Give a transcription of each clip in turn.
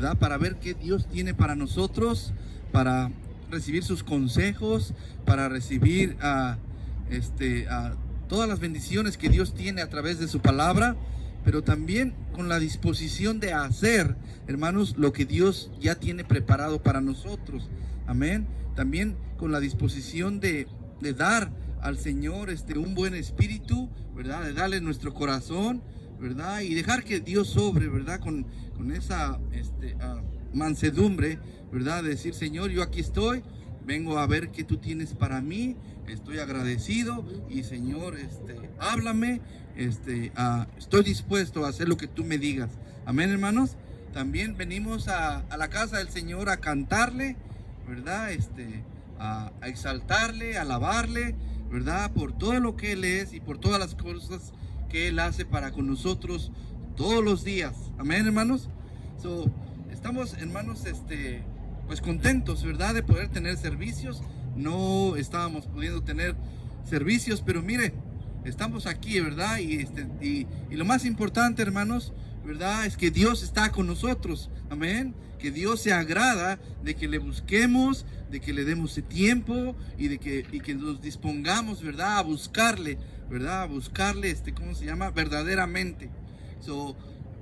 ¿verdad? Para ver qué Dios tiene para nosotros, para recibir sus consejos, para recibir todas las bendiciones que Dios tiene a través de su palabra, pero también con la disposición de hacer, hermanos, lo que Dios ya tiene preparado para nosotros. Amén. También con la disposición de dar al Señor un buen espíritu, ¿verdad? De darle nuestro corazón, ¿verdad? Y dejar que Dios obre, ¿verdad? Con esa mansedumbre, ¿verdad? De decir, Señor, yo aquí estoy, vengo a ver qué tú tienes para mí, estoy agradecido y Señor, háblame, estoy dispuesto a hacer lo que tú me digas. Amén, hermanos. También venimos a la casa del Señor a cantarle, ¿verdad? A exaltarle, a alabarle, ¿verdad? Por todo lo que Él es y por todas las cosas que Él hace para con nosotros todos los días. Amén, hermanos. Estamos, hermanos, pues contentos, ¿verdad? De poder tener servicios. No estábamos pudiendo tener servicios, pero mire, estamos aquí, ¿verdad? Y lo más importante, hermanos, ¿verdad? Es que Dios está con nosotros. Amén. Que Dios se agrada de que le busquemos, de que le demos ese tiempo y que nos dispongamos, ¿verdad? A buscarle, ¿verdad? A buscarle, ¿cómo se llama? Verdaderamente.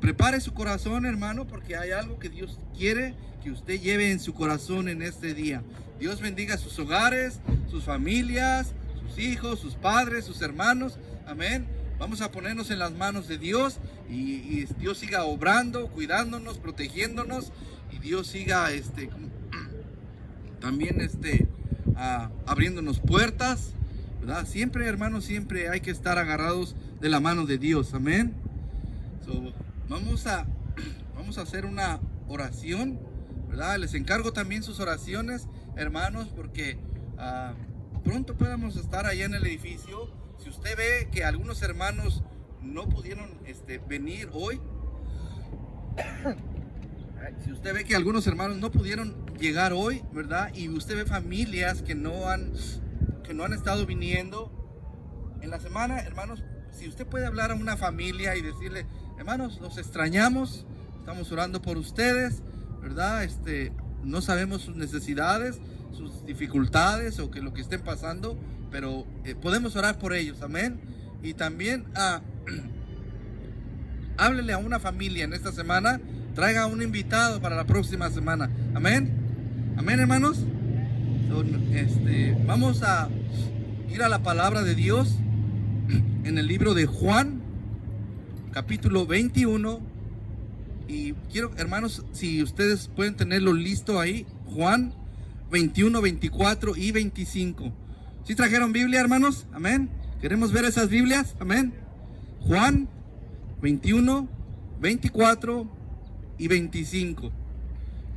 Prepare su corazón, hermano, porque hay algo que Dios quiere que usted lleve en su corazón en este día. Dios bendiga sus hogares, sus familias, sus hijos, sus padres, sus hermanos. Amén. Vamos a ponernos en las manos de Dios y Dios siga obrando, cuidándonos, protegiéndonos, y Dios siga también abriéndonos puertas, ¿verdad? Siempre, hermanos, siempre hay que estar agarrados de la mano de Dios. Amén. Vamos a hacer una oración, ¿verdad? Les encargo también sus oraciones, hermanos, porque pronto podamos estar allá en el edificio. Si usted ve que algunos hermanos no pudieron venir hoy, si usted ve que algunos hermanos no pudieron llegar hoy, ¿verdad? Y usted ve familias que no han estado viniendo en la semana, hermanos, si usted puede hablar a una familia y decirle, hermanos, los extrañamos, estamos orando por ustedes, ¿verdad? No sabemos sus necesidades, sus dificultades o lo que estén pasando, pero podemos orar por ellos. Amén. Y también háblele a una familia en esta semana, traiga a un invitado para la próxima semana. Amén. Amén, hermanos. Vamos a ir a la palabra de Dios en el libro de Juan, capítulo 21. Y quiero, hermanos, si ustedes pueden tenerlo listo ahí, Juan 21, 24 y 25. ¿Sí trajeron Biblia, hermanos? Amén. ¿Queremos ver esas Biblias? Amén. Juan 21, 24 y 25.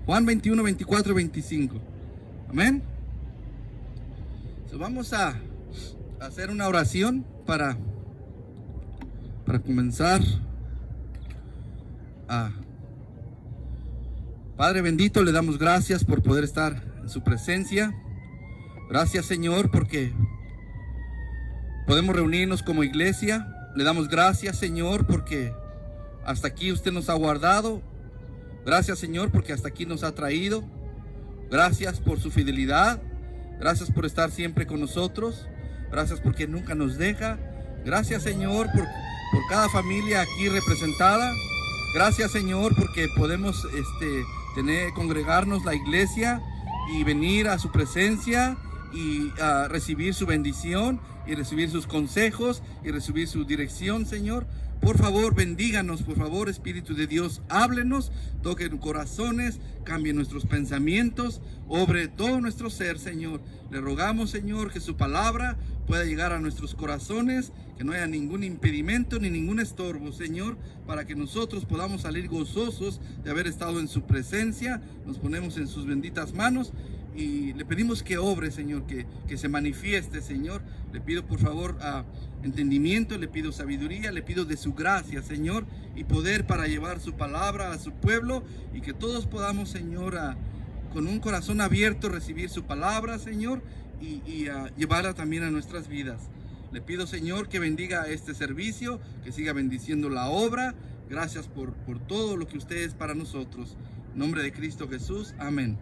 Juan 21, 24 y 25. Amén. Vamos a hacer una oración para comenzar. Padre bendito, le damos gracias por poder estar en su presencia. Gracias, Señor, porque podemos reunirnos como iglesia. Le damos gracias, Señor, porque hasta aquí usted nos ha guardado. Gracias, Señor, porque hasta aquí nos ha traído. Gracias por su fidelidad. Gracias por estar siempre con nosotros. Gracias porque nunca nos deja. Gracias, Señor, por cada familia aquí representada. Gracias, Señor, porque podemos congregarnos la iglesia y venir a su presencia y recibir su bendición y recibir sus consejos y recibir su dirección, Señor. Por favor, bendíganos, por favor, Espíritu de Dios, háblenos, toque corazones, cambie nuestros pensamientos, obre todo nuestro ser, Señor. Le rogamos, Señor, que su palabra pueda llegar a nuestros corazones, que no haya ningún impedimento ni ningún estorbo, Señor, para que nosotros podamos salir gozosos de haber estado en su presencia. Nos ponemos en sus benditas manos y le pedimos que obre, Señor, que se manifieste, Señor. Le pido, por favor, entendimiento, le pido sabiduría, le pido de su gracia, Señor, y poder para llevar su palabra a su pueblo, y que todos podamos, Señor, con un corazón abierto recibir su palabra, Señor, y llevarla también a nuestras vidas. Le pido, Señor, que bendiga este servicio, que siga bendiciendo la obra. Gracias por todo lo que usted es para nosotros. En nombre de Cristo Jesús, amén.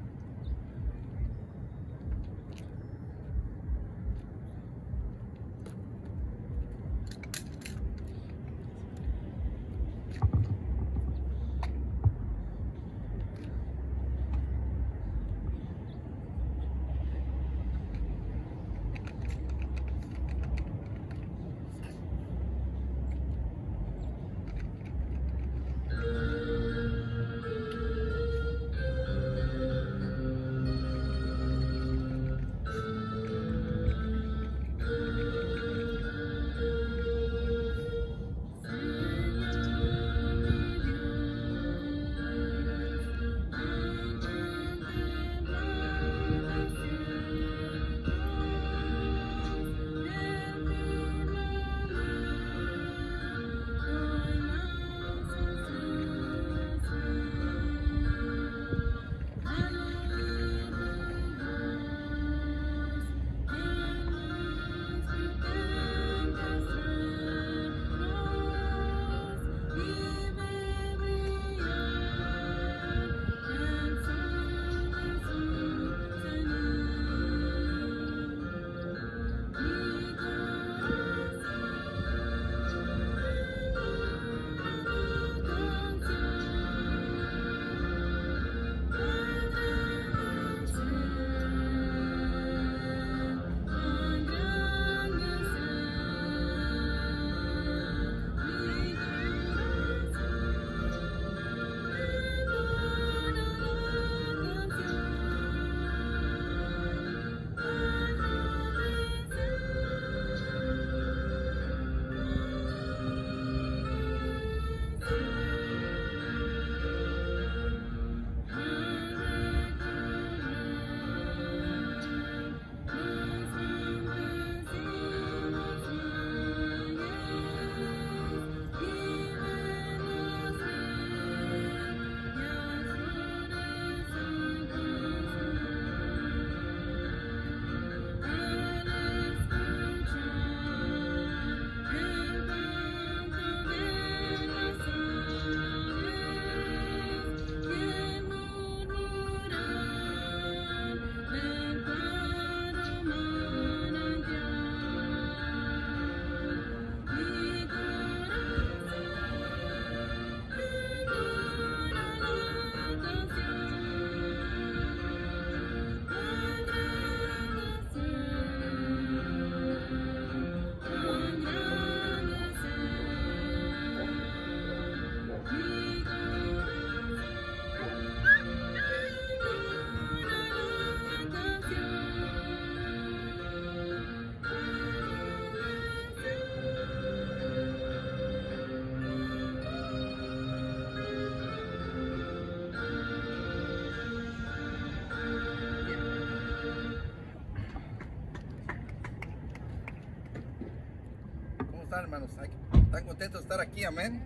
Hermanos, ¿están contentos de estar aquí? Amén.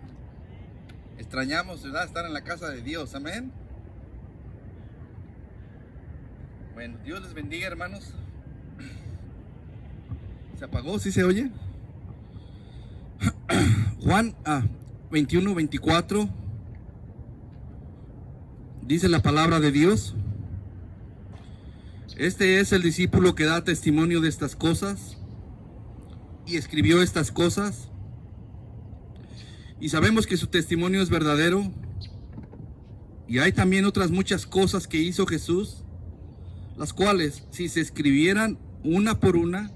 Extrañamos, ¿verdad?, estar en la casa de Dios. Amén. Bueno, Dios les bendiga, hermanos. ¿Se apagó? ¿Sí se oye? Juan 21:24 dice la palabra de Dios: este es el discípulo que da testimonio de estas cosas y escribió estas cosas, y sabemos que su testimonio es verdadero. Y hay también otras muchas cosas que hizo Jesús, las cuales, si se escribieran una por una,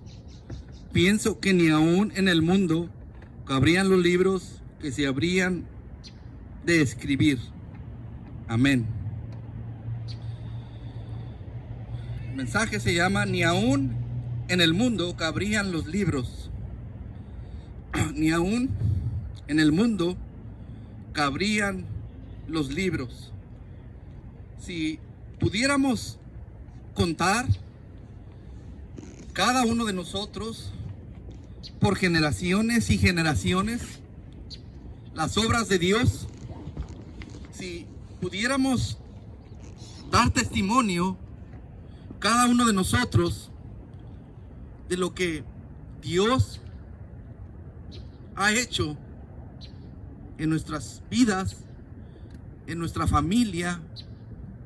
pienso que ni aún en el mundo cabrían los libros que se habrían de escribir. Amén. El mensaje se llama: ni aún en el mundo cabrían los libros. Ni aún en el mundo cabrían los libros. Si pudiéramos contar cada uno de nosotros por generaciones y generaciones las obras de Dios, si pudiéramos dar testimonio cada uno de nosotros de lo que Dios ha hecho en nuestras vidas, en nuestra familia,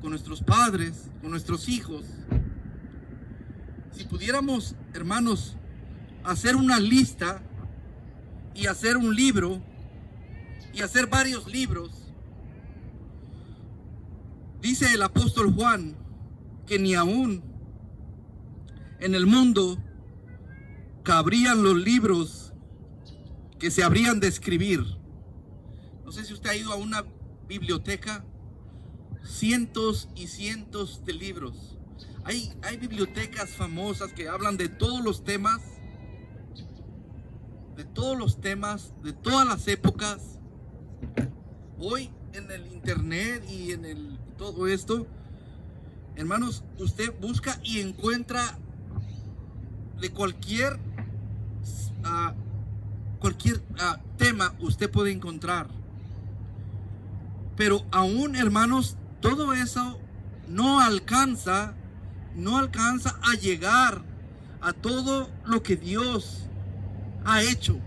con nuestros padres, con nuestros hijos. Si pudiéramos, hermanos, hacer una lista y hacer un libro y hacer varios libros, dice el apóstol Juan que ni aún en el mundo cabrían los libros que se habrían de escribir. No sé si usted ha ido a una biblioteca, cientos y cientos de libros. Hay bibliotecas famosas que hablan de todos los temas, de todas las épocas. Hoy en el internet y en todo esto, hermanos, usted busca y encuentra de cualquier tema usted puede encontrar. Pero aún, hermanos, todo eso no alcanza a llegar a todo lo que Dios ha hecho.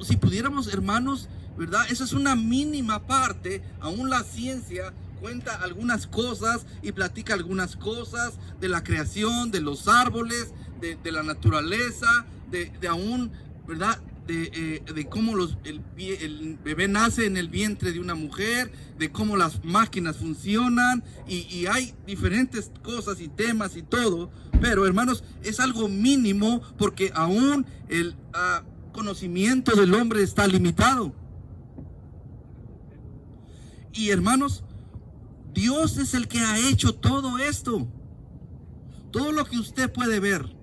Si pudiéramos, hermanos, ¿verdad? Esa es una mínima parte. Aún la ciencia cuenta algunas cosas y platica algunas cosas de la creación, de los árboles, de la naturaleza, de aún, ¿verdad? De cómo el bebé nace en el vientre de una mujer, de cómo las máquinas funcionan, y hay diferentes cosas y temas y todo. Pero, hermanos, es algo mínimo, porque aún el conocimiento del hombre está limitado. Y, hermanos, Dios es el que ha hecho todo esto. Todo lo que usted puede ver,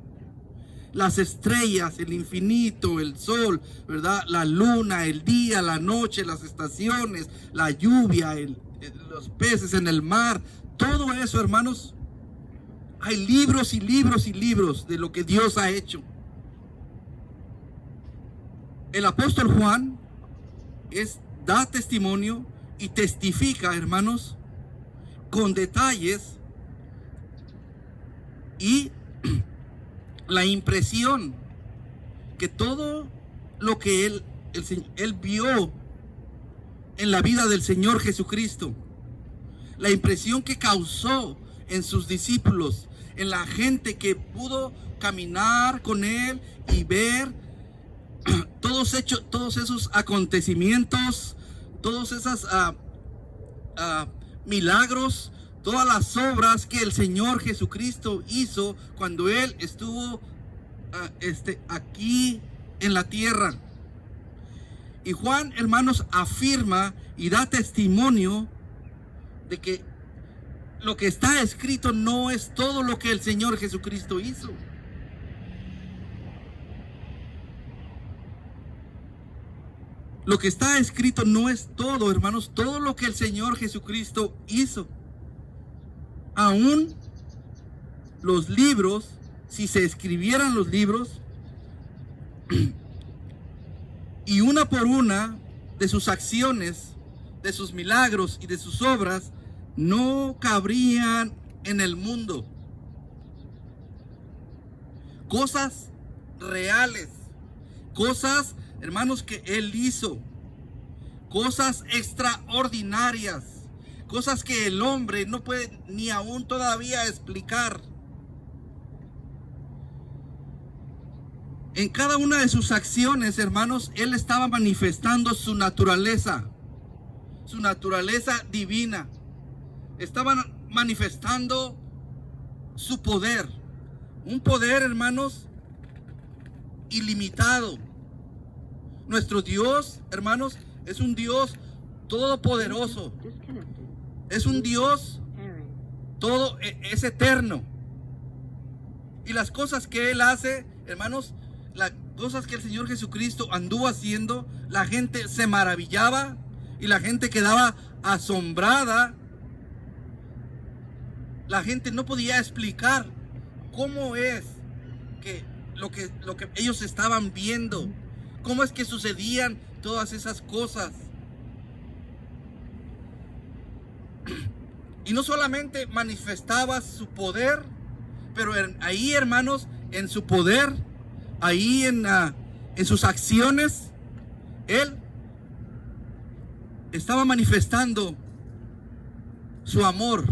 las estrellas, el infinito, el sol, ¿verdad? La luna, el día, la noche, las estaciones, la lluvia, los peces en el mar, todo eso, hermanos. Hay libros y libros y libros de lo que Dios ha hecho. El apóstol Juan da testimonio y testifica, hermanos, con detalles y la impresión que todo lo que él vio en la vida del Señor Jesucristo, la impresión que causó en sus discípulos, en la gente que pudo caminar con él y ver todos esos acontecimientos, todos esos milagros, todas las obras que el Señor Jesucristo hizo cuando Él estuvo aquí en la tierra. Y Juan, hermanos, afirma y da testimonio de que lo que está escrito no es todo lo que el Señor Jesucristo hizo. Lo que está escrito no es todo, hermanos, todo lo que el Señor Jesucristo hizo. Aún los libros, si se escribieran los libros, y una por una de sus acciones, de sus milagros y de sus obras, no cabrían en el mundo. Cosas reales, cosas, hermanos, que Él hizo, cosas extraordinarias, cosas que el hombre no puede ni aún todavía explicar. En cada una de sus acciones, hermanos, Él estaba manifestando su naturaleza divina. Estaba manifestando su poder, un poder, hermanos, ilimitado. Nuestro Dios, hermanos, es un Dios todopoderoso. Es un Dios es eterno. Y las cosas que Él hace, hermanos, las cosas que el Señor Jesucristo anduvo haciendo, la gente se maravillaba y la gente quedaba asombrada. La gente no podía explicar cómo es que lo que ellos estaban viendo, cómo es que sucedían todas esas cosas. Y no solamente manifestaba su poder, pero ahí, hermanos, en su poder, ahí en sus acciones, Él estaba manifestando su amor.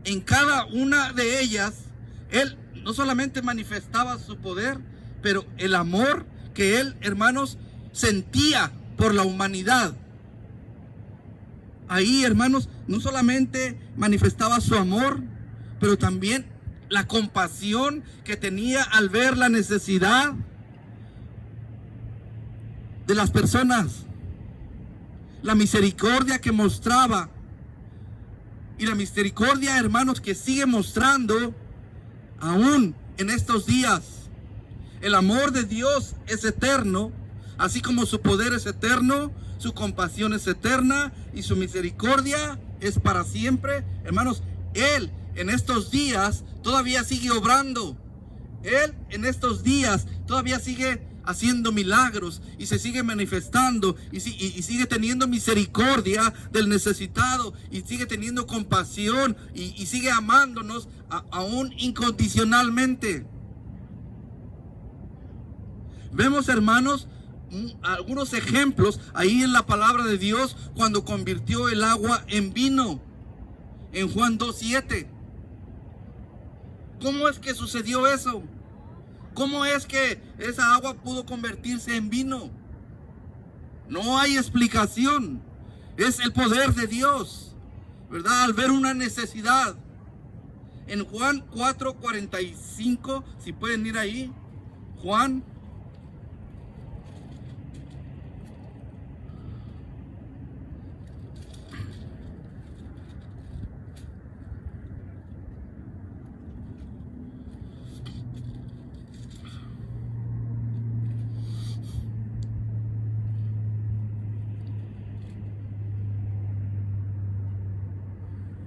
En cada una de ellas, Él no solamente manifestaba su poder, pero el amor que Él, hermanos, sentía por la humanidad. Ahí, hermanos, no solamente manifestaba su amor, pero también la compasión que tenía al ver la necesidad de las personas, la misericordia que mostraba, y la misericordia, hermanos, que sigue mostrando aún en estos días. El amor de Dios es eterno, así como su poder es eterno, su compasión es eterna y su misericordia es para siempre. Hermanos, Él en estos días todavía sigue obrando. Él en estos días todavía sigue haciendo milagros y se sigue manifestando y sigue teniendo misericordia del necesitado y sigue teniendo compasión y sigue amándonos aún incondicionalmente. Vemos, hermanos, algunos ejemplos ahí en la palabra de Dios cuando convirtió el agua en vino en Juan 2:7. ¿Cómo es que sucedió eso? ¿Cómo es que esa agua pudo convertirse en vino? No hay explicación. Es el poder de Dios, ¿verdad? Al ver una necesidad. En Juan 4:45, si pueden ir ahí, Juan.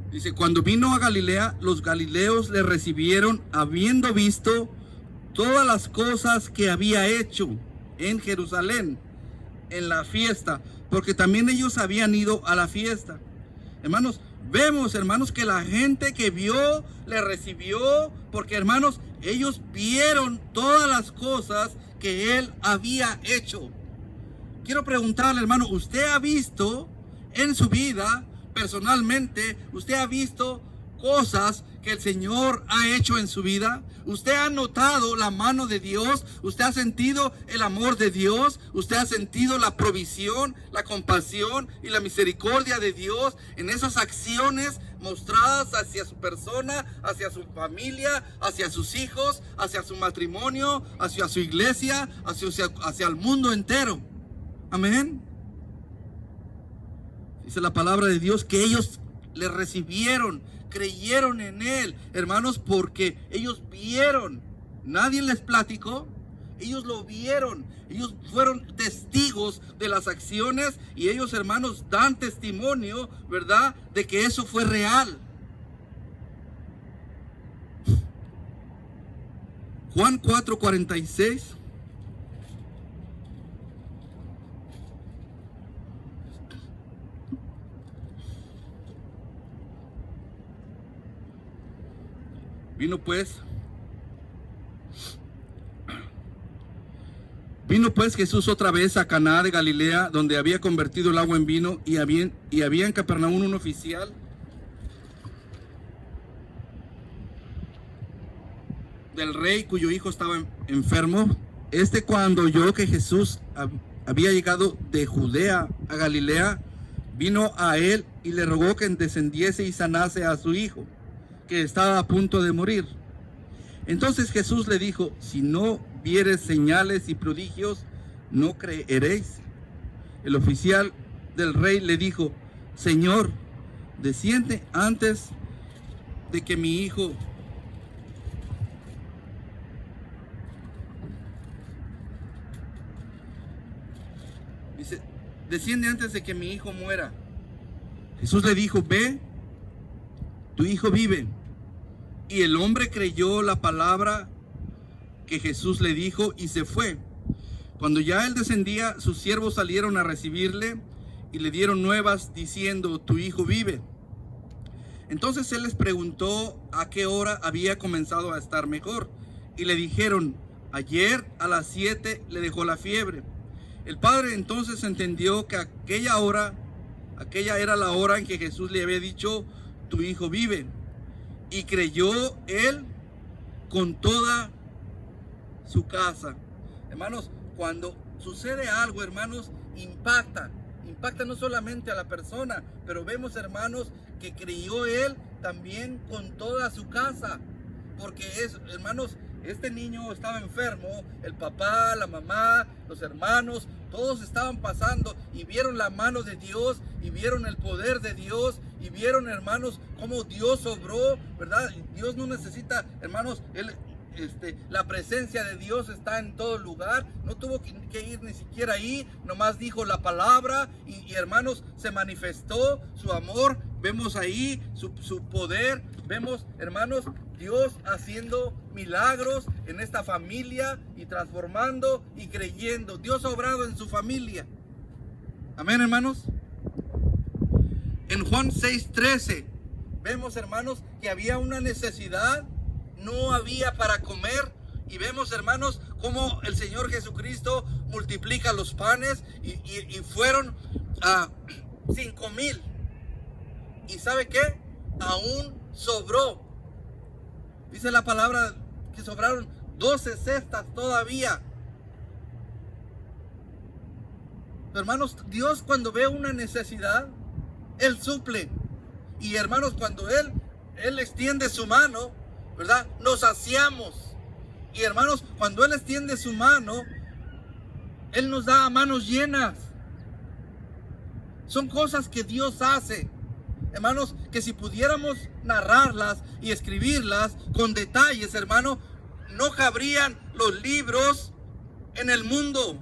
Dice, cuando vino a Galilea, los galileos le recibieron habiendo visto todas las cosas que había hecho en Jerusalén en la fiesta, porque también ellos habían ido a la fiesta. Hermanos, vemos, hermanos, que la gente que vio le recibió, porque, hermanos, ellos vieron todas las cosas que Él había hecho. Quiero preguntarle, hermano, ¿usted ha visto en su vida personalmente, usted ha visto cosas que el Señor ha hecho en su vida? ¿Usted ha notado la mano de Dios? ¿Usted ha sentido el amor de Dios? ¿Usted ha sentido la provisión, la compasión y la misericordia de Dios en esas acciones mostradas hacia su persona, hacia su familia, hacia sus hijos, hacia su matrimonio, hacia su iglesia, hacia el mundo entero? Amén. Dice la palabra de Dios que ellos le recibieron, creyeron en Él, hermanos, porque ellos vieron. Nadie les platicó, ellos lo vieron. Ellos fueron testigos de las acciones y ellos, hermanos, dan testimonio, ¿verdad?, de que eso fue real. Juan 4:46. Vino pues Jesús otra vez a Caná de Galilea, donde había convertido el agua en vino, y había en Capernaum un oficial del rey cuyo hijo estaba enfermo. Cuando oyó que Jesús había llegado de Judea a Galilea, vino a él y le rogó que descendiese y sanase a su hijo, que estaba a punto de morir. Entonces Jesús le dijo, si no vieres señales y prodigios, no creeréis. El oficial del rey le dijo, Señor, desciende antes de que mi hijo desciende antes de que mi hijo muera. Jesús le dijo, ve, tu hijo vive. Y el hombre creyó la palabra que Jesús le dijo y se fue. Cuando ya él descendía, sus siervos salieron a recibirle y le dieron nuevas diciendo, tu hijo vive. Entonces él les preguntó a qué hora había comenzado a estar mejor. Y le dijeron, ayer a las 7 le dejó la fiebre. El padre entonces entendió que aquella era la hora en que Jesús le había dicho, tu hijo vive. Y creyó él con toda su casa. Hermanos, cuando sucede algo, hermanos, impacta no solamente a la persona, pero vemos, hermanos, que creyó él también con toda su casa. Porque hermanos, este niño estaba enfermo, el papá, la mamá, los hermanos, todos estaban pasando y vieron la mano de Dios y vieron el poder de Dios y vieron, hermanos, cómo Dios obró, ¿verdad? Dios no necesita, hermanos, la presencia de Dios está en todo lugar. No tuvo que ir ni siquiera ahí, nomás dijo la palabra y hermanos, se manifestó su amor. Vemos ahí su poder. Vemos, hermanos, Dios haciendo milagros en esta familia y transformando y creyendo. Dios ha obrado en su familia. Amén, hermanos. En Juan 6:13 vemos, hermanos, que había una necesidad. No había para comer. Y vemos, hermanos, cómo el Señor Jesucristo multiplica los panes y fueron a 5,000. ¿Y sabe qué? Aún sobró. Dice la palabra que sobraron 12 cestas todavía. Pero, hermanos, Dios cuando ve una necesidad, Él suple. Y hermanos, cuando Él extiende su mano, ¿verdad? Nos saciamos. Y hermanos, cuando Él extiende su mano, Él nos da manos llenas. Son cosas que Dios hace, hermanos, que si pudiéramos narrarlas y escribirlas con detalles, hermano, no cabrían los libros en el mundo.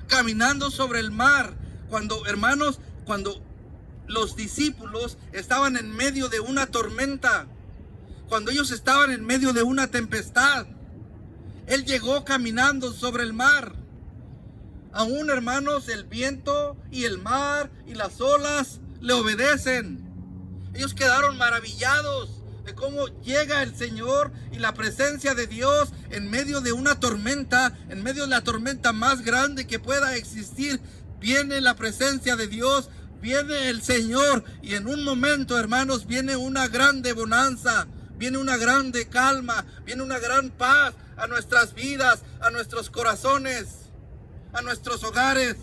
Caminando sobre el mar, cuando, hermanos, cuando los discípulos estaban en medio de una tormenta, cuando ellos estaban en medio de una tempestad, Él llegó caminando sobre el mar. Aún, hermanos, el viento y el mar y las olas le obedecen. Ellos quedaron maravillados de cómo llega el Señor y la presencia de Dios en medio de una tormenta, en medio de la tormenta más grande que pueda existir. Viene la presencia de Dios, viene el Señor y en un momento, hermanos, viene una grande bonanza. Viene una grande calma, viene una gran paz a nuestras vidas, a nuestros corazones, a nuestros hogares.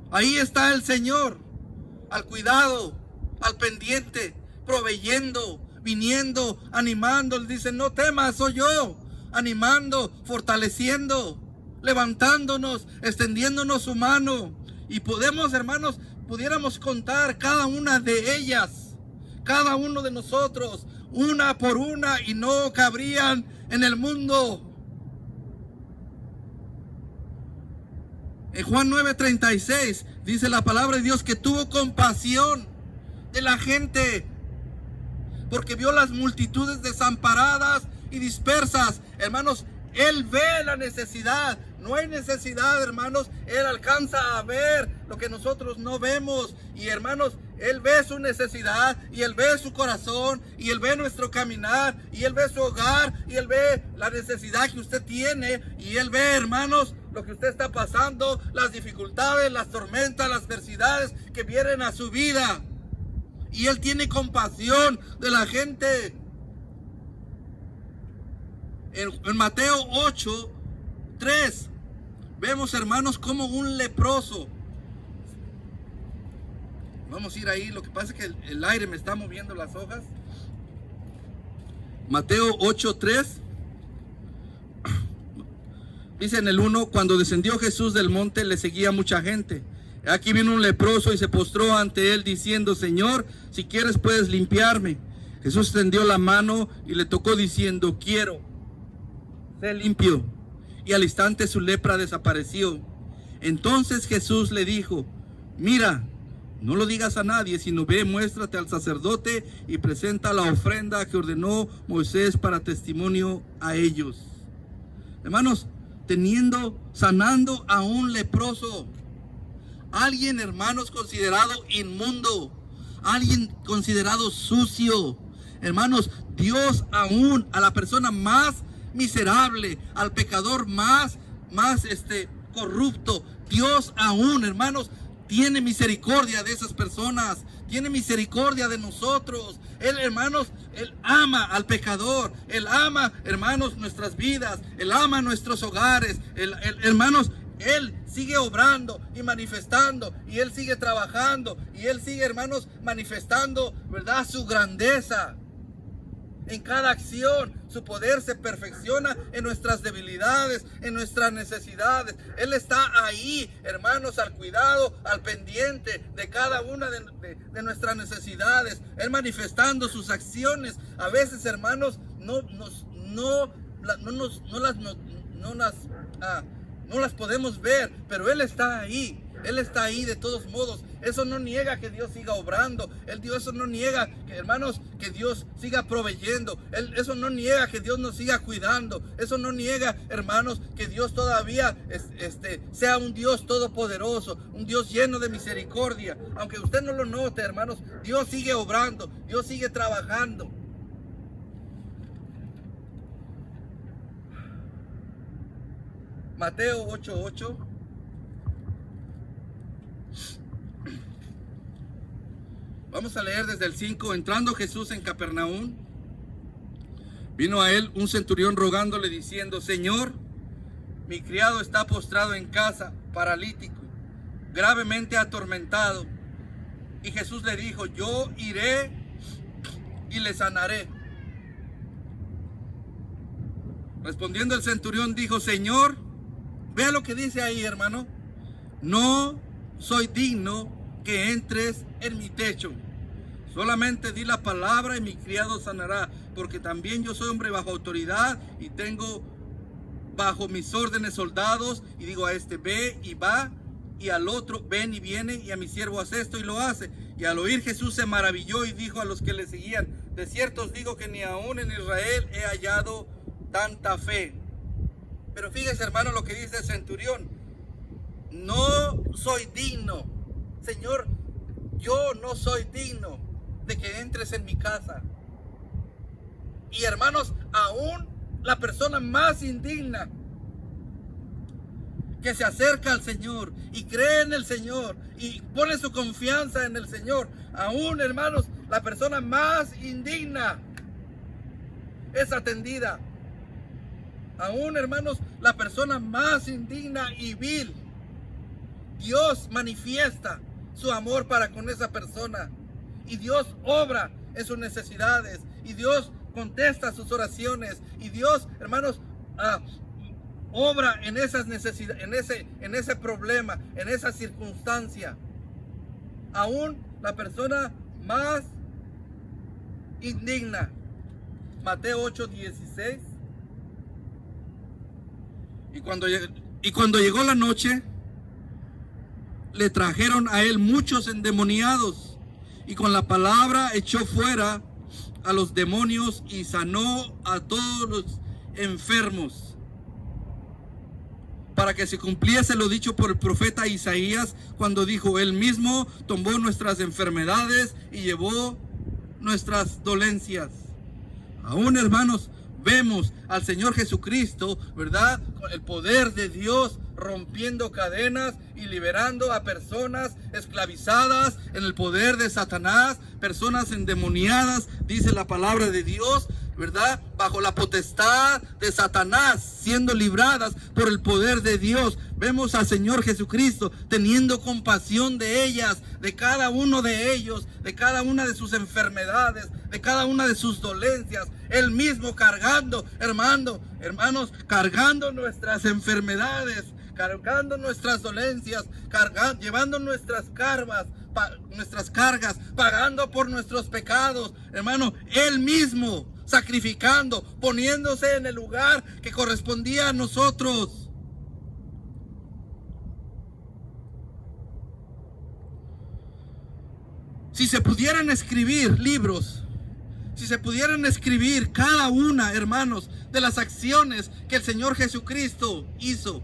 Ahí está el Señor, al cuidado, al pendiente, proveyendo, viniendo, animando. Él dice, no temas, soy yo, animando, fortaleciendo, levantándonos, extendiéndonos su mano. Y podemos, hermanos, pudiéramos contar cada una de ellas. Cada uno de nosotros, una por una, y no cabrían en el mundo. En Juan 9:36 dice la palabra de Dios que tuvo compasión de la gente, porque vio las multitudes desamparadas y dispersas. Hermanos, Él ve la necesidad. No hay necesidad, hermanos. Él alcanza a ver lo que nosotros no vemos. Y hermanos, Él ve su necesidad y Él ve su corazón y Él ve nuestro caminar y Él ve su hogar y Él ve la necesidad que usted tiene y Él ve, hermanos, lo que usted está pasando, las dificultades, las tormentas, las adversidades que vienen a su vida. Y Él tiene compasión de la gente. En Mateo 8:3 vemos, hermanos, como un leproso. Vamos a ir ahí, lo que pasa es que el aire me está moviendo las hojas. Mateo 8:3 dice en el 1, cuando descendió Jesús del monte le seguía mucha gente. Aquí vino un leproso y se postró ante él diciendo, Señor, si quieres puedes limpiarme. Jesús extendió la mano y le tocó diciendo, quiero, sé limpio. Y al instante su lepra desapareció. Entonces Jesús le dijo, mira, no lo digas a nadie, sino ve, muéstrate al sacerdote y presenta la ofrenda que ordenó Moisés para testimonio a ellos. Hermanos, sanando a un leproso. Alguien, hermanos, considerado inmundo. Alguien considerado sucio. Hermanos, Dios aún a la persona más miserable, al pecador más corrupto, Dios aún, hermanos, tiene misericordia de esas personas. tiene misericordia de nosotros. Él, hermanos, Él ama al pecador. Él ama, hermanos, nuestras vidas. Él ama nuestros hogares. Hermanos, Él sigue obrando y manifestando, y Él sigue trabajando, y Él sigue, hermanos, manifestando, ¿verdad?, su grandeza. En cada acción, su poder se perfecciona en nuestras debilidades, en nuestras necesidades. Él está ahí, hermanos, al cuidado, al pendiente de cada una de nuestras necesidades. Él manifestando sus acciones. A veces, hermanos, no las podemos ver, pero Él está ahí. Él está ahí de todos modos. Eso no niega que Dios siga obrando. Eso no niega, hermanos, que Dios siga proveyendo. Eso no niega que Dios nos siga cuidando. Eso no niega, hermanos, que Dios todavía sea un Dios todopoderoso, un Dios lleno de misericordia. Aunque usted no lo note, hermanos, Dios sigue obrando, Dios sigue trabajando. Mateo 8:8. Vamos a leer desde el 5. Entrando Jesús en Capernaum, vino a él un centurión rogándole, diciendo: Señor, mi criado está postrado en casa, paralítico, gravemente atormentado. Y Jesús le dijo: yo iré y le sanaré. Respondiendo el centurión dijo: Señor, vea lo que dice ahí, hermano: no soy digno que entres en mi techo. Solamente di la palabra y mi criado sanará, porque también yo soy hombre bajo autoridad y tengo bajo mis órdenes soldados, y digo a este: ve y va, y al otro: ven y viene, y a mi siervo: haz esto, y lo hace. Y al oír Jesús se maravilló y dijo a los que le seguían: de cierto os digo que ni aún en Israel he hallado tanta fe. Pero fíjese, hermano, lo que dice el centurión: no soy digno. Señor, yo no soy digno de que entres en mi casa. Y hermanos, aún la persona más indigna que se acerca al Señor y cree en el Señor y pone su confianza en el Señor, aún, hermanos, la persona más indigna es atendida. Aún, hermanos, la persona más indigna y vil, Dios manifiesta su amor para con esa persona, y Dios obra en sus necesidades, y Dios contesta sus oraciones, y Dios, hermanos, obra en esas necesidades, en ese problema, en esa circunstancia. Aún la persona más indigna. Mateo 8:16. Y cuando llegó la noche, le trajeron a él muchos endemoniados, y con la palabra echó fuera a los demonios y sanó a todos los enfermos, para que se cumpliese lo dicho por el profeta Isaías, cuando dijo: él mismo tomó nuestras enfermedades y llevó nuestras dolencias. Aún, hermanos, vemos al Señor Jesucristo, ¿verdad?, con el poder de Dios, rompiendo cadenas y liberando a personas esclavizadas en el poder de Satanás, personas endemoniadas, dice la palabra de Dios, ¿verdad?, bajo la potestad de Satanás, siendo libradas por el poder de Dios. Vemos al Señor Jesucristo teniendo compasión de ellas, de cada uno de ellos, de cada una de sus enfermedades, de cada una de sus dolencias. Él mismo cargando, hermanos, cargando nuestras enfermedades, cargando nuestras dolencias, llevando nuestras cargas, pagando por nuestros pecados, hermano. Él mismo sacrificando, poniéndose en el lugar que correspondía a nosotros. Si se pudieran escribir libros, si se pudieran escribir cada una, hermanos, de las acciones que el Señor Jesucristo hizo,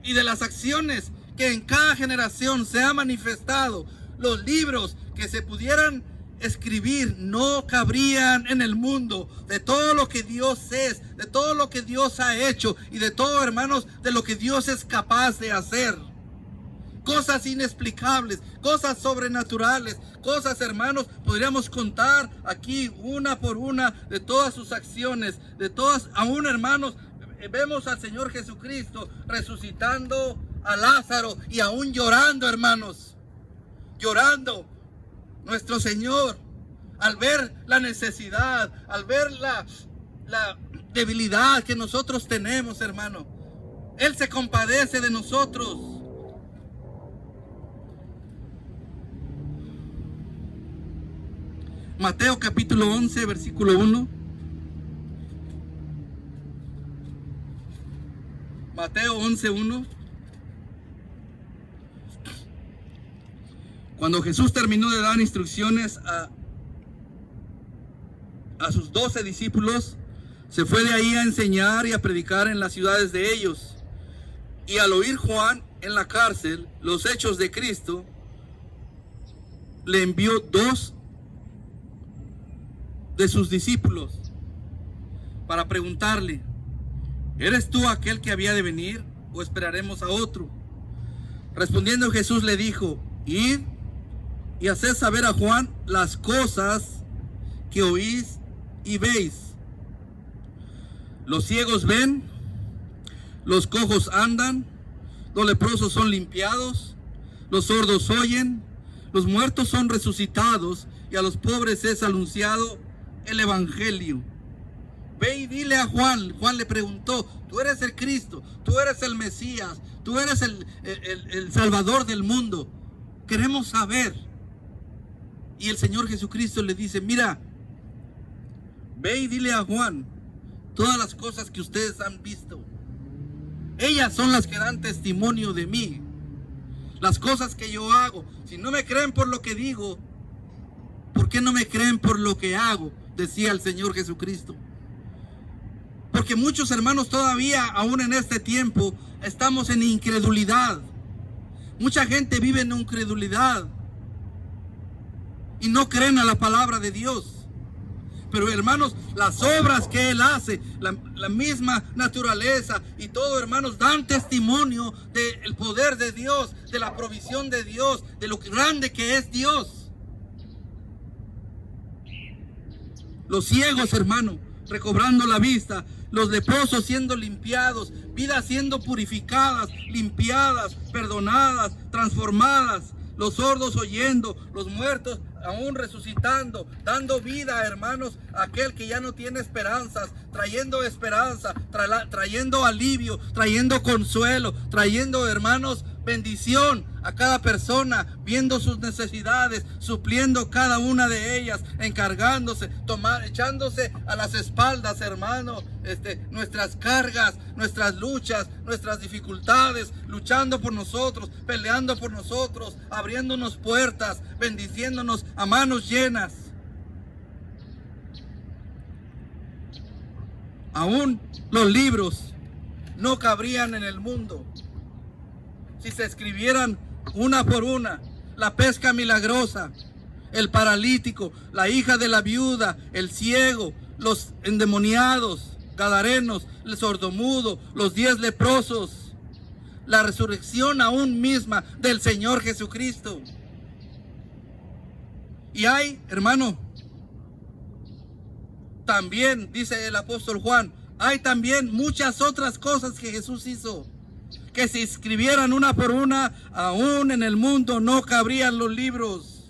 y de las acciones que en cada generación se ha manifestado, los libros que se pudieran escribir no cabrían en el mundo de todo lo que Dios es, de todo lo que Dios ha hecho, y de todo, hermanos, de lo que Dios es capaz de hacer. cosas inexplicables, cosas sobrenaturales, cosas, hermanos, podríamos contar aquí una por una de todas sus acciones, de todas, aún, hermanos, vemos al Señor Jesucristo resucitando a Lázaro y aún llorando, hermanos, llorando. Nuestro Señor, al ver la necesidad, al ver la debilidad que nosotros tenemos, hermano, Él se compadece de nosotros. Mateo capítulo 11, versículo 1. Mateo 11, 1. Cuando Jesús terminó de dar instrucciones a sus 12 discípulos, se fue de ahí a enseñar y a predicar en las ciudades de ellos. Y al oír Juan en la cárcel los hechos de Cristo, le envió 2 de sus discípulos para preguntarle: ¿eres tú aquel que había de venir o esperaremos a otro? Respondiendo Jesús le dijo: id y haced saber a Juan las cosas que oís y veis. Los ciegos ven, los cojos andan, los leprosos son limpiados, los sordos oyen, los muertos son resucitados, y a los pobres es anunciado el evangelio. Ve y dile a Juan. Juan le preguntó: tú eres el Cristo, tú eres el Mesías, tú eres el Salvador del mundo. Queremos saber. Y el Señor Jesucristo le dice: mira, ve y dile a Juan todas las cosas que ustedes han visto. Ellas son las que dan testimonio de mí. Las cosas que yo hago. Si no me creen por lo que digo, ¿por qué no me creen por lo que hago? Decía el Señor Jesucristo. Porque muchos hermanos todavía, aún en este tiempo, estamos en incredulidad. Mucha gente vive en incredulidad y no creen a la palabra de Dios. Pero, hermanos, las obras que Él hace, la misma naturaleza y todo, hermanos, dan testimonio del poder de Dios, de la provisión de Dios, de lo grande que es Dios. Los ciegos, hermano, recobrando la vista, los leprosos siendo limpiados, vidas siendo purificadas, limpiadas, perdonadas, transformadas, los sordos oyendo, los muertos aún resucitando, dando vida, hermanos, a aquel que ya no tiene esperanzas, trayendo esperanza, trayendo alivio, trayendo consuelo, trayendo, hermanos, bendición a cada persona, viendo sus necesidades, supliendo cada una de ellas, encargándose, echándose a las espaldas, hermano, nuestras cargas, nuestras luchas, nuestras dificultades, luchando por nosotros, peleando por nosotros, abriéndonos puertas, bendiciéndonos a manos llenas. Aún los libros no cabrían en el mundo si se escribieran una por una. La pesca milagrosa, el paralítico, la hija de la viuda, el ciego, los endemoniados, gadarenos, el sordomudo, los 10 leprosos, la resurrección aún misma del Señor Jesucristo. Y hay, hermano, también, dice el apóstol Juan, hay también muchas otras cosas que Jesús hizo, que si escribieran una por una, aún en el mundo no cabrían los libros.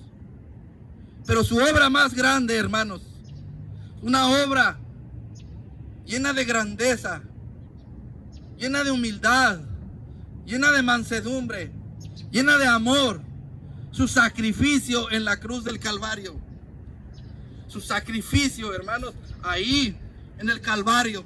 Pero su obra más grande, hermanos, una obra llena de grandeza, llena de humildad, llena de mansedumbre, llena de amor, su sacrificio en la cruz del Calvario. Su sacrificio, hermanos, ahí en el Calvario,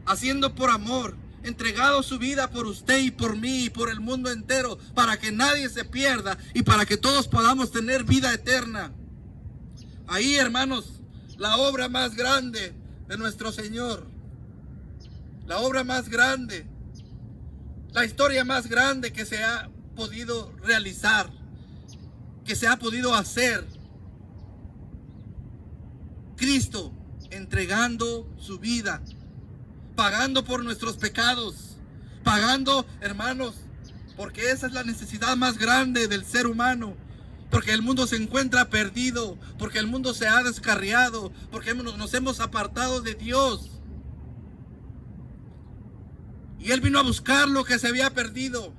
haciendo por amor, entregado su vida por usted y por mí y por el mundo entero, para que nadie se pierda y para que todos podamos tener vida eterna. Ahí, hermanos, la obra más grande de nuestro Señor, la obra más grande, la historia más grande que se ha podido realizar, que se ha podido hacer. Cristo entregando su vida, pagando por nuestros pecados, pagando, hermanos, porque esa es la necesidad más grande del ser humano. Porque el mundo se encuentra perdido, porque el mundo se ha descarriado, porque nos hemos apartado de Dios. Y Él vino a buscar lo que se había perdido.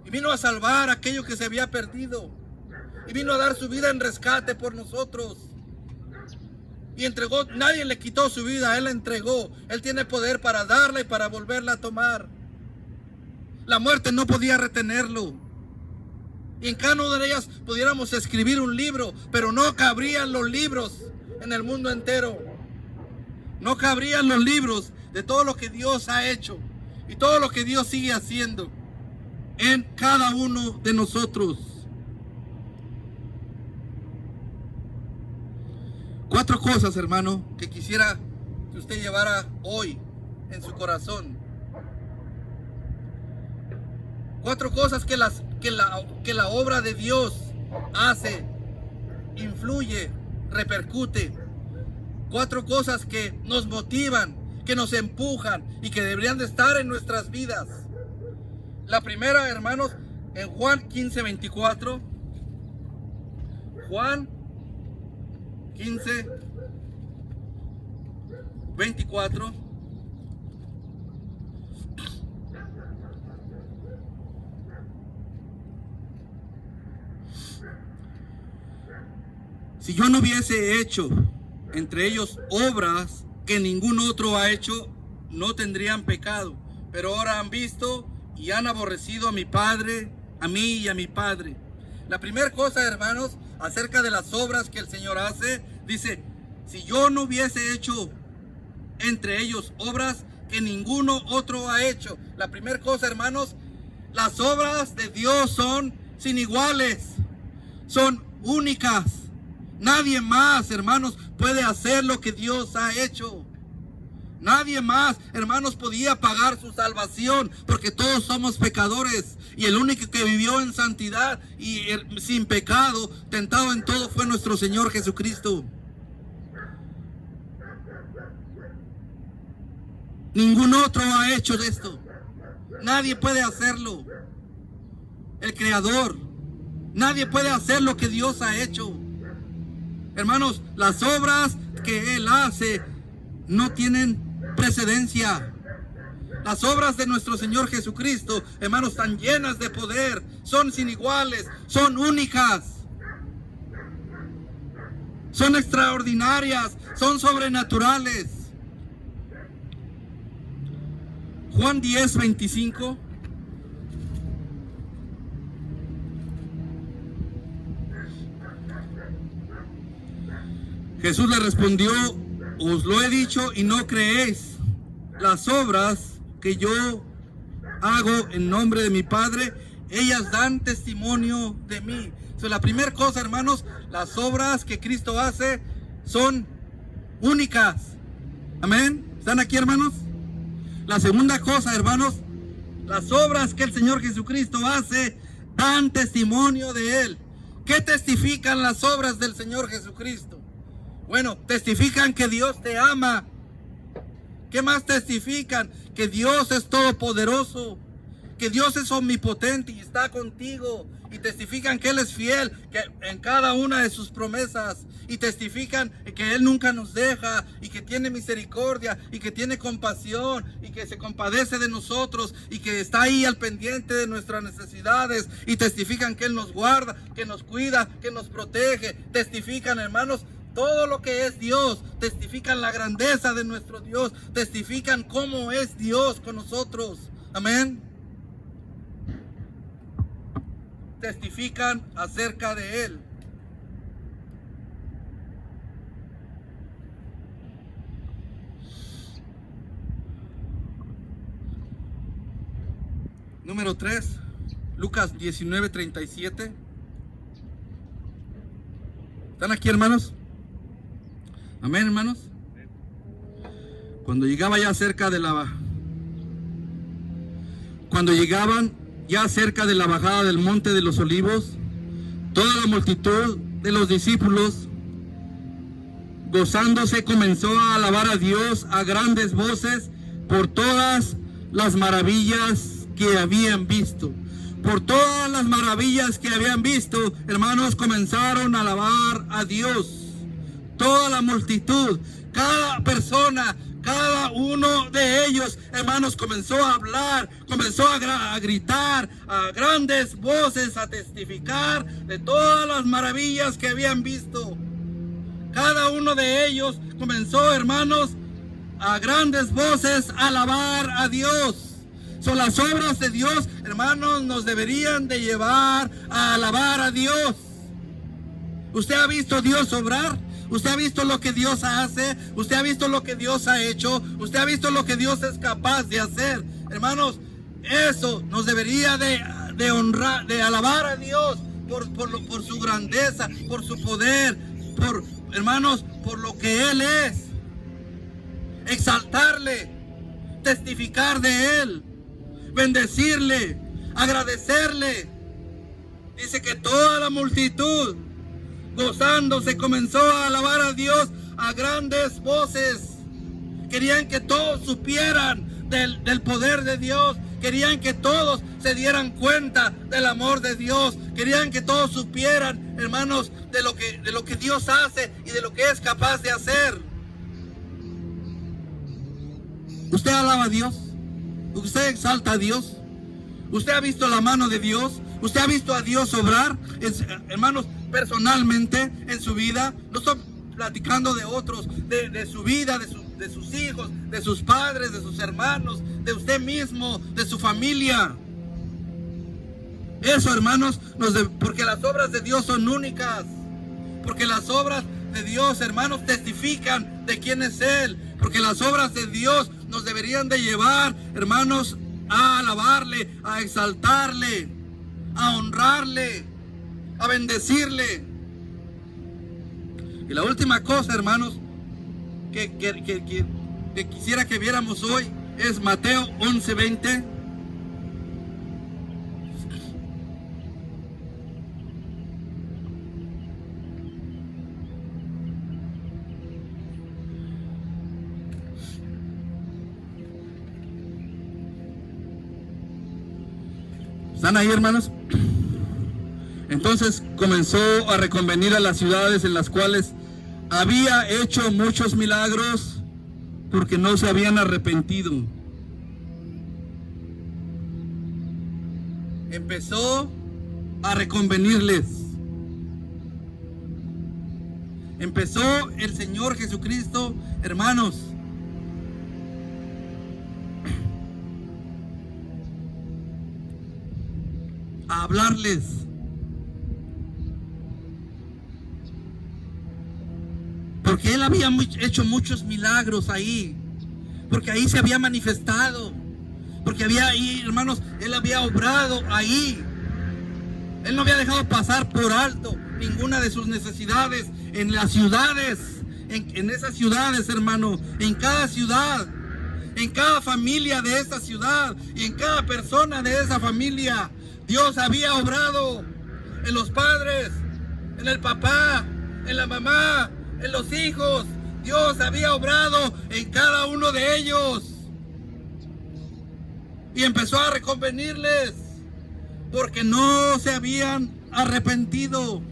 Y vino a salvar aquello que se había perdido. Y vino a dar su vida en rescate por nosotros. Y entregó, nadie le quitó su vida, Él la entregó. Él tiene poder para darla y para volverla a tomar. La muerte no podía retenerlo. Y en cada una de ellas pudiéramos escribir un libro, pero no cabrían los libros en el mundo entero. No cabrían los libros de todo lo que Dios ha hecho y todo lo que Dios sigue haciendo en cada uno de nosotros. 4 cosas, hermano, que quisiera que usted llevara hoy en su corazón. 4 cosas que la obra de Dios hace, influye, repercute. 4 cosas que nos motivan, que nos empujan y que deberían de estar en nuestras vidas. La primera, hermanos, en Juan 15:24. Juan 15:24. Si yo no hubiese hecho entre ellos obras que ningún otro ha hecho, no tendrían pecado. Pero ahora han visto y han aborrecido a mi Padre, a mí y a mi Padre. La primera cosa, hermanos, acerca de las obras que el Señor hace, dice, si yo no hubiese hecho entre ellos obras que ninguno otro ha hecho. La primera cosa, hermanos, las obras de Dios son sin iguales, son únicas. Nadie más, hermanos, puede hacer lo que Dios ha hecho. Nadie más, hermanos, podía pagar su salvación, porque todos somos pecadores. Y el único que vivió en santidad y sin pecado, tentado en todo, fue nuestro Señor Jesucristo. Ningún otro ha hecho de esto. Nadie puede hacerlo. El Creador. Nadie puede hacer lo que Dios ha hecho. Hermanos, las obras que Él hace no tienen precedencia. Las obras de nuestro Señor Jesucristo, hermanos, están llenas de poder, son sin iguales, son únicas, son extraordinarias, son sobrenaturales. Juan 10:25. Jesús le respondió, os lo he dicho y no creéis. Las obras que yo hago en nombre de mi Padre, ellas dan testimonio de mí. La primera cosa, hermanos, las obras que Cristo hace son únicas. Amén. ¿Están aquí, hermanos? La segunda cosa, hermanos, las obras que el Señor Jesucristo hace dan testimonio de Él. ¿Qué testifican las obras del Señor Jesucristo? Bueno, testifican que Dios te ama. ¿Qué más testifican? Que Dios es todopoderoso, que Dios es omnipotente y está contigo. Y testifican que Él es fiel en cada una de sus promesas. Y testifican que Él nunca nos deja y que tiene misericordia y que tiene compasión y que se compadece de nosotros y que está ahí al pendiente de nuestras necesidades. Y testifican que Él nos guarda, que nos cuida, que nos protege. Testifican, hermanos, todo lo que es Dios, testifican la grandeza de nuestro Dios, testifican cómo es Dios con nosotros. Amén. Testifican acerca de Él. Número 3, Lucas 19:37. ¿Están aquí, hermanos? Amén, hermanos. Cuando llegaban ya cerca de la bajada del monte de los olivos, toda la multitud de los discípulos, gozándose, comenzó a alabar a Dios a grandes voces por todas las maravillas que habían visto. Por todas las maravillas que habían visto, hermanos, comenzaron a alabar a Dios. Toda la multitud, cada persona, cada uno de ellos, hermanos, comenzó a hablar, comenzó a gritar a grandes voces, a testificar de todas las maravillas que habían visto. Cada uno de ellos comenzó, hermanos, a grandes voces a alabar a Dios. Son las obras de Dios, hermanos, nos deberían de llevar a alabar a Dios. ¿Usted ha visto a Dios obrar? ¿Usted ha visto lo que Dios hace? ¿Usted ha visto lo que Dios ha hecho? ¿Usted ha visto lo que Dios es capaz de hacer? Hermanos, eso nos debería de honrar, de alabar a Dios por su grandeza, por su poder, hermanos, por lo que Él es. Exaltarle, testificar de Él, bendecirle, agradecerle. Dice que toda la multitud, gozándose, comenzó a alabar a Dios a grandes voces. Querían que todos supieran del poder de Dios. Querían que todos se dieran cuenta del amor de Dios. Querían que todos supieran, hermanos, de lo que Dios hace y de lo que es capaz de hacer. ¿Usted alaba a Dios? ¿Usted exalta a Dios? ¿Usted ha visto la mano de Dios? ¿Usted ha visto a Dios obrar, hermanos, personalmente en su vida? No estoy platicando de otros, de su vida, de sus hijos, de sus padres, de sus hermanos, de usted mismo, de su familia. Eso, hermanos, porque las obras de Dios son únicas. Porque las obras de Dios, hermanos, testifican de quién es Él. Porque las obras de Dios nos deberían de llevar, hermanos, a alabarle, a exaltarle, a honrarle, a bendecirle. Y la última cosa, hermanos, que quisiera que viéramos hoy es Mateo 11:20. ¿Están ahí, hermanos? Entonces comenzó a reconvenir a las ciudades en las cuales había hecho muchos milagros, porque no se habían arrepentido. Empezó a reconvenirles. Empezó el Señor Jesucristo, hermanos, a hablarles. Porque Él había hecho muchos milagros ahí. Porque ahí se había manifestado. Porque había ahí, hermanos, Él había obrado ahí. Él no había dejado pasar por alto ninguna de sus necesidades en las ciudades. En esas ciudades, hermano. En cada ciudad. En cada familia de esa ciudad. Y en cada persona de esa familia. Dios había obrado en los padres, en el papá, en la mamá, en los hijos. Dios había obrado en cada uno de ellos. Y empezó a reconvenirles porque no se habían arrepentido,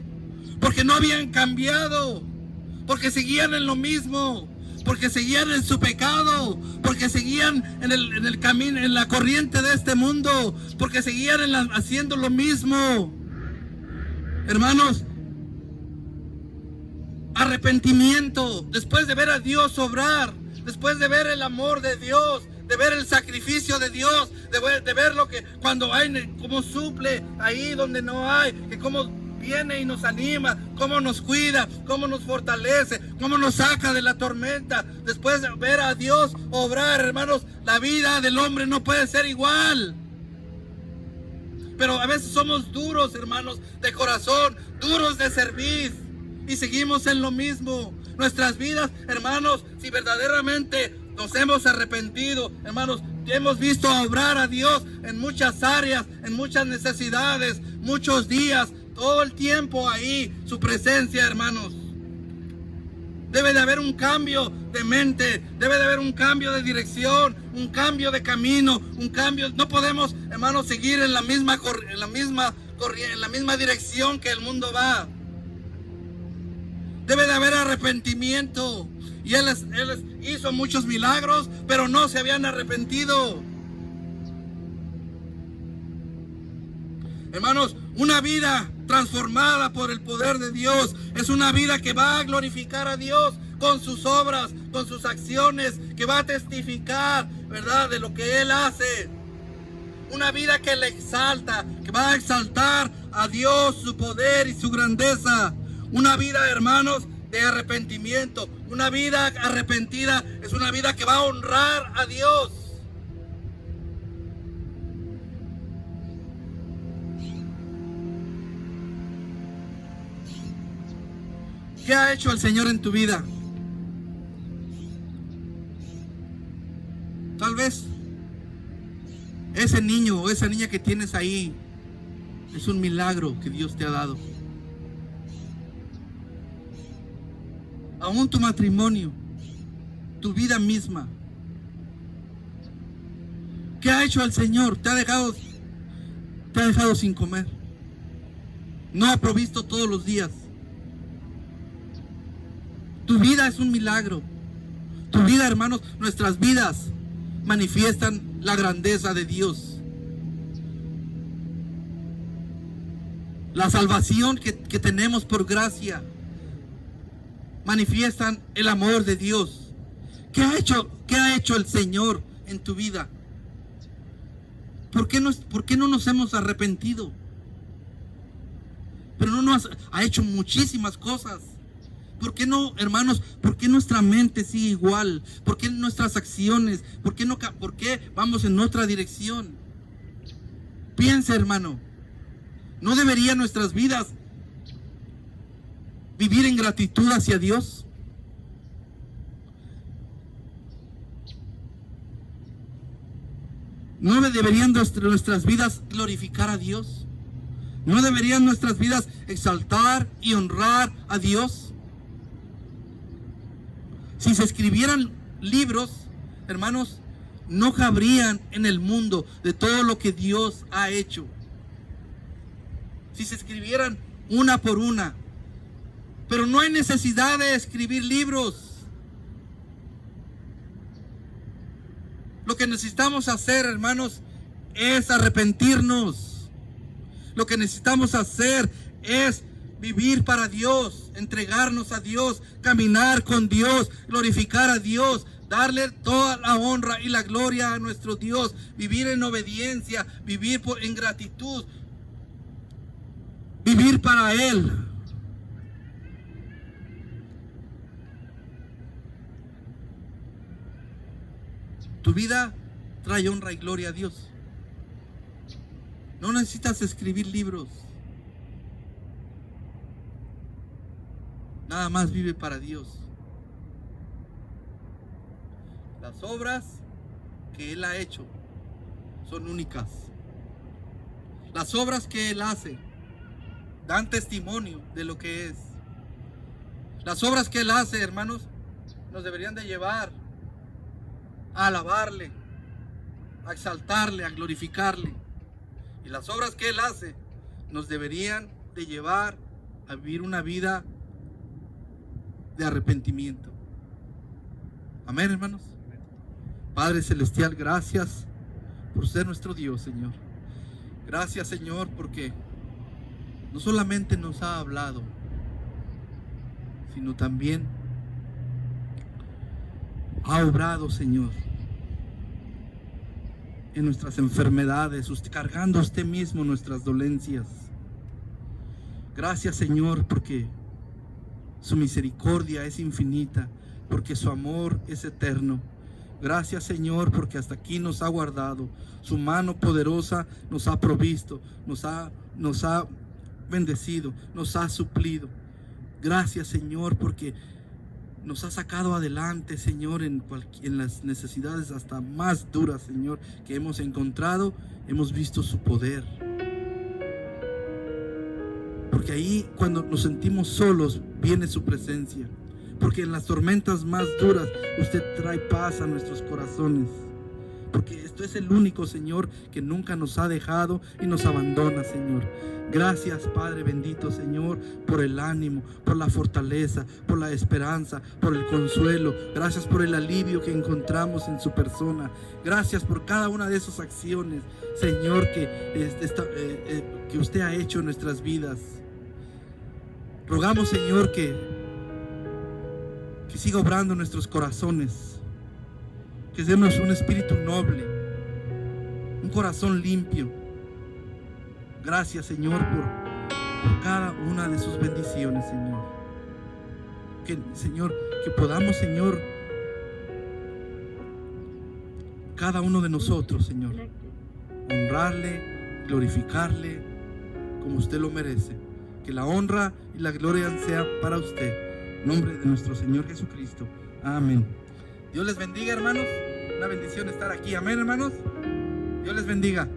porque no habían cambiado, porque seguían en lo mismo, porque seguían en su pecado, porque seguían en el camino, en la corriente de este mundo, porque seguían haciendo lo mismo. Hermanos, arrepentimiento, después de ver a Dios obrar, después de ver el amor de Dios, de ver el sacrificio de Dios, de ver lo que cuando hay, cómo suple ahí donde no hay, que cómo viene y nos anima, cómo nos cuida, cómo nos fortalece, cómo nos saca de la tormenta. Después de ver a Dios obrar, hermanos, la vida del hombre no puede ser igual. Pero a veces somos duros, hermanos, de corazón, duros de servir, y seguimos en lo mismo. Nuestras vidas, hermanos, si verdaderamente nos hemos arrepentido, hermanos, hemos visto obrar a Dios en muchas áreas, en muchas necesidades, muchos días, todo el tiempo ahí, su presencia, hermanos. Debe de haber un cambio de mente, debe de haber un cambio de dirección, un cambio de camino, un cambio. No podemos, hermanos, seguir en la misma dirección que el mundo va. Debe de haber arrepentimiento. Y él hizo muchos milagros, pero no se habían arrepentido. Hermanos, una vida transformada por el poder de Dios es una vida que va a glorificar a Dios con sus obras, con sus acciones, que va a testificar, ¿verdad?, de lo que Él hace. Una vida que le exalta, que va a exaltar a Dios, su poder y su grandeza. Una vida, hermanos, de arrepentimiento. Una vida arrepentida es una vida que va a honrar a Dios. ¿Qué ha hecho el Señor en tu vida? Tal vez ese niño o esa niña que tienes ahí es un milagro que Dios te ha dado. Aún tu matrimonio, tu vida misma. ¿Qué ha hecho el Señor? Te ha dejado sin comer. No ha provisto todos los días. Tu vida es un milagro. Tu vida, hermanos, nuestras vidas manifiestan la grandeza de Dios. La salvación que tenemos por gracia manifiestan el amor de Dios. ¿Qué ha hecho el Señor en tu vida? ¿Por qué no nos hemos arrepentido? Pero ha hecho muchísimas cosas. ¿Por qué no, hermanos? ¿Por qué nuestra mente sigue igual? ¿Por qué nuestras acciones? ¿Por qué vamos en otra dirección? Piensa, hermano. ¿No deberían nuestras vidas vivir en gratitud hacia Dios? ¿No deberían nuestras vidas glorificar a Dios? ¿No deberían nuestras vidas exaltar y honrar a Dios? Si se escribieran libros, hermanos, no cabrían en el mundo de todo lo que Dios ha hecho. Si se escribieran una por una. Pero no hay necesidad de escribir libros. Lo que necesitamos hacer, hermanos, es arrepentirnos. Lo que necesitamos hacer es vivir para Dios, entregarnos a Dios, caminar con Dios, glorificar a Dios, darle toda la honra y la gloria a nuestro Dios, vivir en obediencia, vivir en gratitud, vivir para Él. Tu vida trae honra y gloria a Dios. No necesitas escribir libros. Nada más vive para Dios. Las obras que Él ha hecho son únicas. Las obras que Él hace dan testimonio de lo que es. Las obras que Él hace, hermanos, nos deberían de llevar a alabarle, a exaltarle, a glorificarle. Y las obras que Él hace nos deberían de llevar a vivir una vida de arrepentimiento. Amén, hermanos. Padre celestial, gracias por ser nuestro Dios, Señor. Gracias, Señor, porque no solamente nos ha hablado, sino también ha obrado, Señor, en nuestras enfermedades, cargando usted mismo nuestras dolencias. Gracias, Señor, porque su misericordia es infinita, porque su amor es eterno. Gracias, Señor, porque hasta aquí nos ha guardado. Su mano poderosa nos ha provisto, nos ha bendecido, nos ha suplido. Gracias, Señor, porque nos ha sacado adelante, Señor, en las necesidades hasta más duras, Señor, que hemos encontrado. Hemos visto su poder. Porque ahí, cuando nos sentimos solos, viene su presencia. porque en las tormentas más duras usted trae paz a nuestros corazones. Porque esto es el único, Señor, que nunca nos ha dejado y nos abandona, Señor. Gracias, Padre bendito, Señor, por el ánimo, por la fortaleza, por la esperanza, por el consuelo. Gracias por el alivio que encontramos en su persona. Gracias por cada una de esas acciones, Señor, que usted ha hecho en nuestras vidas. Rogamos, Señor, que siga obrando en nuestros corazones. Que denos un espíritu noble, un corazón limpio. Gracias, Señor, por cada una de sus bendiciones, Señor. Señor, que podamos, Señor, cada uno de nosotros, Señor, honrarle, glorificarle como usted lo merece. Que la honra y la gloria sea para usted. En nombre de nuestro Señor Jesucristo. Amén. Dios les bendiga, hermanos. Una bendición estar aquí. Amén, hermanos. Dios les bendiga.